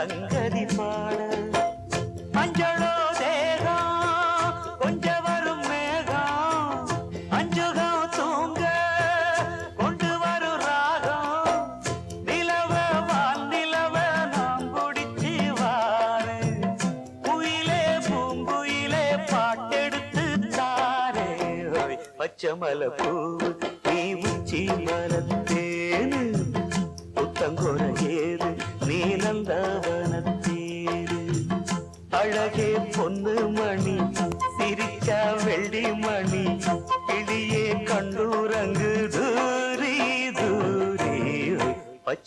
சங்கதி பாட மஞ்சளோ தேகம் கொஞ்சம் வரும் மேகம் அஞ்சுகம் தூங்க கொண்டு வரும் ராகம் நிலவ வான் நிலவ நாம் குடிச்சு வாரு குயிலே பூங்குயிலே பாட்டெடுத்து தாரே பச்சமல பூ நீ உச்சி மரத்தேனு புத்தங்கொர ஏது நீ நந்த